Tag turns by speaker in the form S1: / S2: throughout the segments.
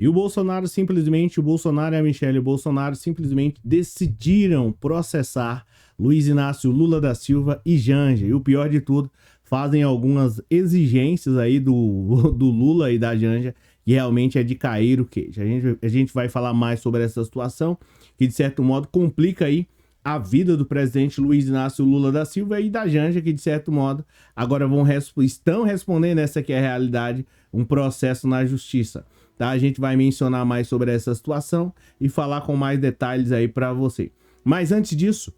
S1: E o Bolsonaro o Bolsonaro e a Michelle Bolsonaro simplesmente decidiram processar Luiz Inácio Lula da Silva e Janja. E o pior de tudo, fazem algumas exigências aí do Lula e da Janja, que realmente é de cair o queijo. A gente vai falar mais sobre essa situação, que de certo modo complica aí a vida do presidente Luiz Inácio Lula da Silva e da Janja, que de certo modo agora estão respondendo, essa que é a realidade, um processo na justiça. Tá? A gente vai mencionar mais sobre essa situação e falar com mais detalhes aí para você. Mas antes disso,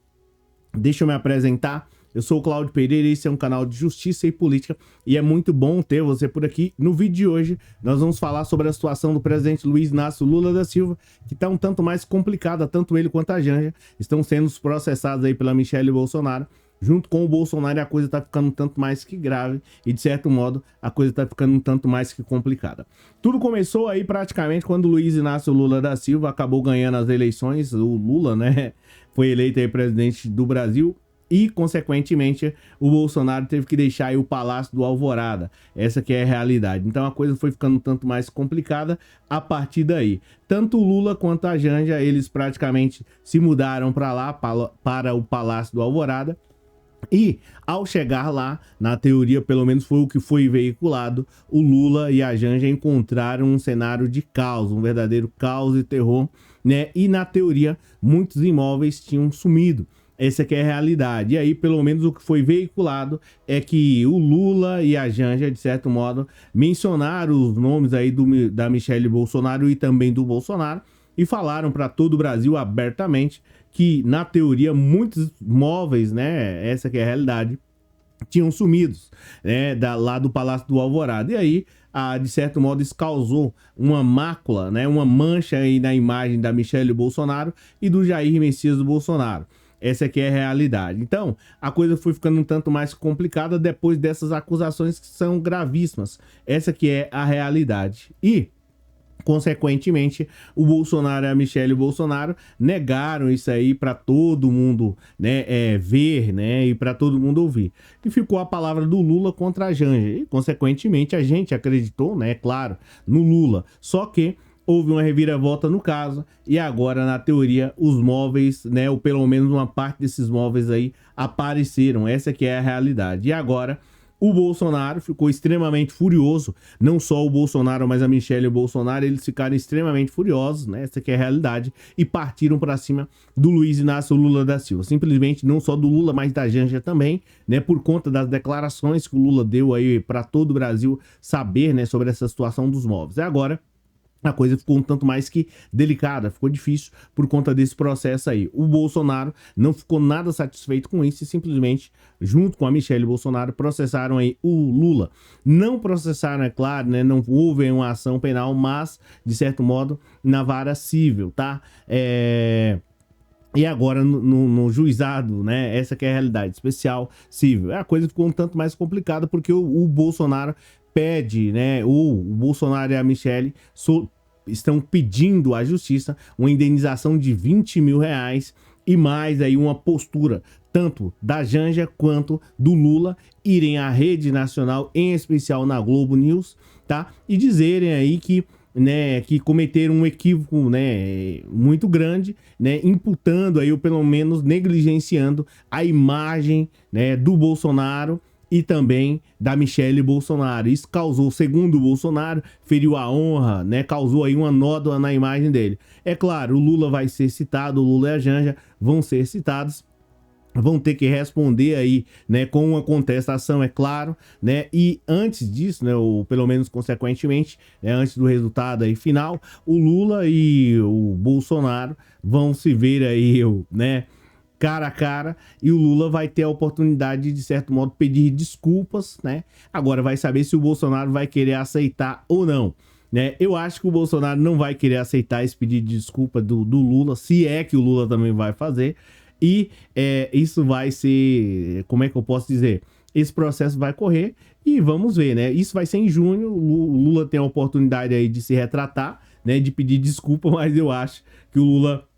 S1: deixa eu me apresentar. Eu sou o Cláudio Pereira e esse é um canal de justiça e política e é muito bom ter você por aqui. No vídeo de hoje, nós vamos falar sobre a situação do presidente Luiz Inácio Lula da Silva, que está um tanto mais complicada, tanto ele quanto a Janja estão sendo processados aí pela Michelle Bolsonaro. Junto com o Bolsonaro, a coisa está ficando um tanto mais que grave e, de certo modo, a coisa está ficando um tanto mais que complicada. Tudo começou aí praticamente quando Luiz Inácio Lula da Silva acabou ganhando as eleições. O Lula, né, foi eleito aí presidente do Brasil. E, consequentemente, o Bolsonaro teve que deixar aí o Palácio do Alvorada. Essa que é a realidade. Então, a coisa foi ficando um tanto mais complicada a partir daí. Tanto o Lula quanto a Janja, eles praticamente se mudaram para lá, para o Palácio do Alvorada. E, ao chegar lá, na teoria, pelo menos foi o que foi veiculado, o Lula e a Janja encontraram um cenário de caos, um verdadeiro caos e terror, né? E, na teoria, muitos imóveis tinham sumido. Essa aqui é a realidade. E aí, pelo menos o que foi veiculado é que o Lula e a Janja, de certo modo, mencionaram os nomes aí da Michelle Bolsonaro e também do Bolsonaro e falaram para todo o Brasil abertamente que, na teoria, muitos móveis, né, essa que é a realidade, tinham sumidos, né, lá do Palácio do Alvorada. E aí, de certo modo, isso causou uma mácula, né, uma mancha aí na imagem da Michelle Bolsonaro e do Jair Messias Bolsonaro. Essa aqui é a realidade. Então, a coisa foi ficando um tanto mais complicada depois dessas acusações que são gravíssimas. Essa aqui é a realidade. E, consequentemente, o Bolsonaro e a Michelle Bolsonaro negaram isso aí para todo mundo, né, ver, né, e para todo mundo ouvir. E ficou a palavra do Lula contra a Janja. E, consequentemente, a gente acreditou, né, claro, no Lula. Só que houve uma reviravolta no caso e agora, na teoria, os móveis, né, ou pelo menos uma parte desses móveis aí apareceram. Essa que é a realidade. E agora o Bolsonaro ficou extremamente furioso. Não só o Bolsonaro, mas a Michelle Bolsonaro, eles ficaram extremamente furiosos, né? Essa que é a realidade. E partiram para cima do Luiz Inácio Lula da Silva. Simplesmente não só do Lula, mas da Janja também, né? Por conta das declarações que o Lula deu aí para todo o Brasil saber, né, sobre essa situação dos móveis. E agora a coisa ficou um tanto mais que delicada, ficou difícil por conta desse processo aí. O Bolsonaro não ficou nada satisfeito com isso e simplesmente, junto com a Michelle Bolsonaro, processaram aí o Lula. Não processaram, é claro, né? Não houve uma ação penal, mas, de certo modo, na vara civil, tá? E agora no juizado, né? Essa que é a realidade, especial civil. A coisa ficou um tanto mais complicada porque o Bolsonaro pede, né? O Bolsonaro e a Michelle estão pedindo à justiça uma indenização de 20 mil reais e mais aí uma postura tanto da Janja quanto do Lula irem à rede nacional, em especial na Globo News, tá? E dizerem aí que, né, que cometeram um equívoco, né, muito grande, né, imputando aí ou pelo menos negligenciando a imagem, né, do Bolsonaro e também da Michelle Bolsonaro. Isso causou, segundo o Bolsonaro, feriu a honra, né? Causou aí uma nódoa na imagem dele. É claro, o Lula vai ser citado, o Lula e a Janja vão ser citados, vão ter que responder aí, né, com uma contestação, é claro, né, e antes disso, né, ou pelo menos consequentemente, né, antes do resultado aí final, o Lula e o Bolsonaro vão se ver aí, né, cara a cara, e o Lula vai ter a oportunidade de certo modo pedir desculpas, né? Agora vai saber se o Bolsonaro vai querer aceitar ou não, né? Eu acho que o Bolsonaro não vai querer aceitar esse pedido de desculpa do Lula, se é que o Lula também vai fazer, e isso vai ser, como é que eu posso dizer? Esse processo vai correr e vamos ver, né? Isso vai ser em junho, o Lula tem a oportunidade aí de se retratar, né? De pedir desculpa, mas eu acho que o Lula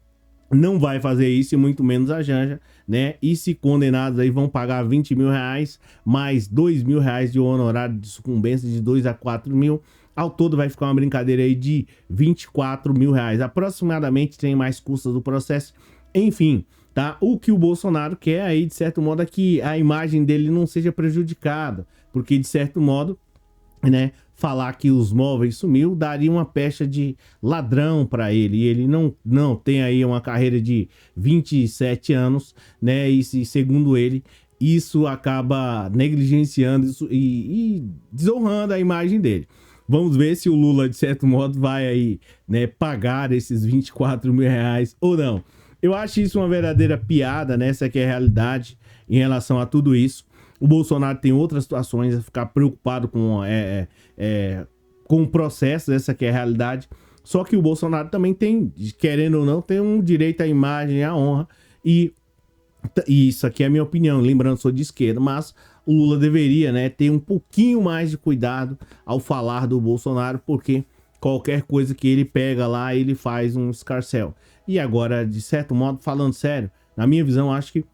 S1: não vai fazer isso, e muito menos a Janja, né? E se condenados aí vão pagar 20 mil reais, mais 2 mil reais de honorário de sucumbência de 2 a 4 mil. Ao todo vai ficar uma brincadeira aí de 24 mil reais. Aproximadamente tem mais custas do processo. Enfim, tá? O que o Bolsonaro quer aí, de certo modo, é que a imagem dele não seja prejudicada. Porque, de certo modo, né, falar que os móveis sumiu daria uma pecha de ladrão para ele. E ele não tem aí uma carreira de 27 anos, né? E segundo ele, isso acaba negligenciando isso e desonrando a imagem dele. Vamos ver se o Lula, de certo modo, vai aí, né, pagar esses 24 mil reais ou não. Eu acho isso uma verdadeira piada, né? Essa aqui é a realidade em relação a tudo isso. O Bolsonaro tem outras situações a ficar preocupado com o processo, essa aqui é a realidade. Só que o Bolsonaro também tem, querendo ou não, tem um direito à imagem, à honra. E isso aqui é a minha opinião, lembrando, sou de esquerda, mas o Lula deveria, né, ter um pouquinho mais de cuidado ao falar do Bolsonaro, porque qualquer coisa que ele pega lá, ele faz um escarcéu. E agora, de certo modo, falando sério, na minha visão, acho que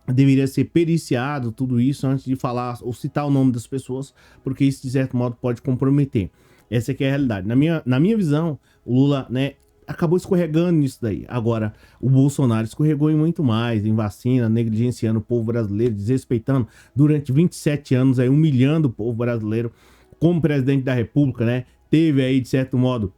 S1: deveria ser periciado tudo isso antes de falar ou citar o nome das pessoas, porque isso, de certo modo, pode comprometer. Essa aqui é a realidade. Na minha visão, o Lula, né, acabou escorregando nisso daí. Agora, o Bolsonaro escorregou em muito mais, em vacina, negligenciando o povo brasileiro, desrespeitando durante 27 anos, aí, humilhando o povo brasileiro como presidente da República, né? Teve aí, de certo modo,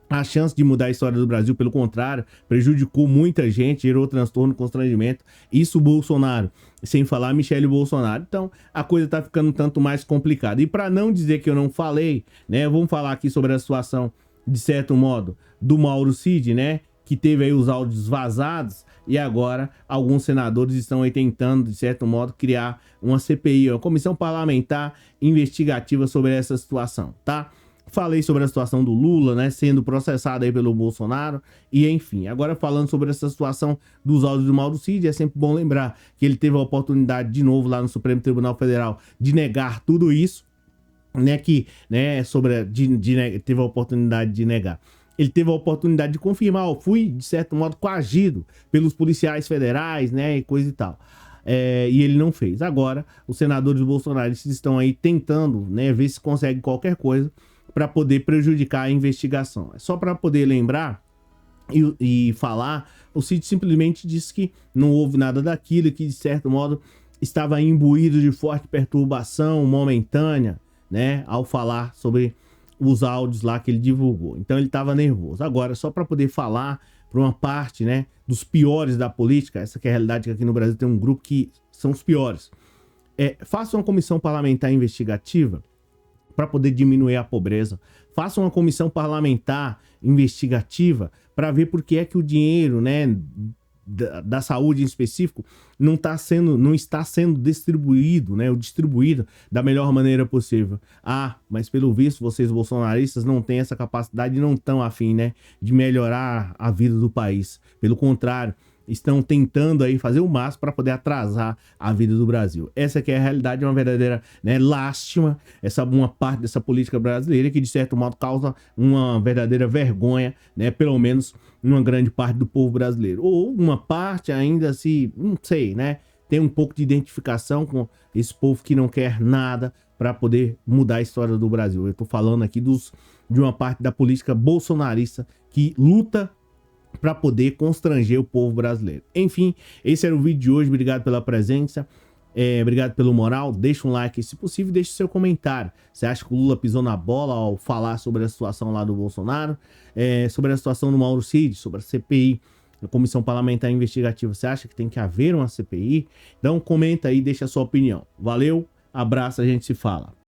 S1: a chance de mudar a história do Brasil, pelo contrário, prejudicou muita gente, gerou transtorno, constrangimento. Isso o Bolsonaro, sem falar Michele Bolsonaro. Então, a coisa tá ficando um tanto mais complicada. E para não dizer que eu não falei, né, vamos falar aqui sobre a situação, de certo modo, do Mauro Cid, né, que teve aí os áudios vazados e agora alguns senadores estão aí tentando, de certo modo, criar uma CPI, uma comissão parlamentar investigativa sobre essa situação, tá? Falei sobre a situação do Lula, né, sendo processado aí pelo Bolsonaro e enfim. Agora falando sobre essa situação dos áudios do Mauro Cid, é sempre bom lembrar que ele teve a oportunidade de novo lá no Supremo Tribunal Federal de negar tudo isso, né, teve a oportunidade de negar. Ele teve a oportunidade de confirmar, eu fui, de certo modo, coagido pelos policiais federais, né, e coisa e tal. E ele não fez. Agora, os senadores bolsonaristas estão aí tentando, né, ver se consegue qualquer coisa para poder prejudicar a investigação. É só para poder lembrar e falar, o Cid simplesmente disse que não houve nada daquilo, que de certo modo estava imbuído de forte perturbação momentânea, né, ao falar sobre os áudios lá que ele divulgou. Então ele estava nervoso. Agora, só para poder falar para uma parte, né, dos piores da política, essa que é a realidade, que aqui no Brasil tem um grupo que são os piores. Faça uma comissão parlamentar investigativa para poder diminuir a pobreza. Faça uma comissão parlamentar investigativa para ver por que é que o dinheiro, né, da saúde em específico não está sendo distribuído, né, distribuído da melhor maneira possível. Mas pelo visto vocês bolsonaristas não têm essa capacidade e não estão afim, né, de melhorar a vida do país. Pelo contrário, estão tentando aí fazer o máximo para poder atrasar a vida do Brasil. Essa que é a realidade, é uma verdadeira, né, lástima, uma parte dessa política brasileira que de certo modo causa uma verdadeira vergonha, né, pelo menos numa grande parte do povo brasileiro. Ou uma parte ainda assim, não sei, né, tem um pouco de identificação com esse povo que não quer nada para poder mudar a história do Brasil. Eu tô falando aqui de uma parte da política bolsonarista que luta para poder constranger o povo brasileiro. Enfim, esse era o vídeo de hoje. Obrigado pela presença, obrigado pelo moral. Deixa um like, se possível, deixe seu comentário. Você acha que o Lula pisou na bola ao falar sobre a situação lá do Bolsonaro, sobre a situação do Mauro Cid, sobre a CPI, a Comissão Parlamentar Investigativa? Você acha que tem que haver uma CPI? Então comenta aí, deixa a sua opinião. Valeu, abraço, a gente se fala.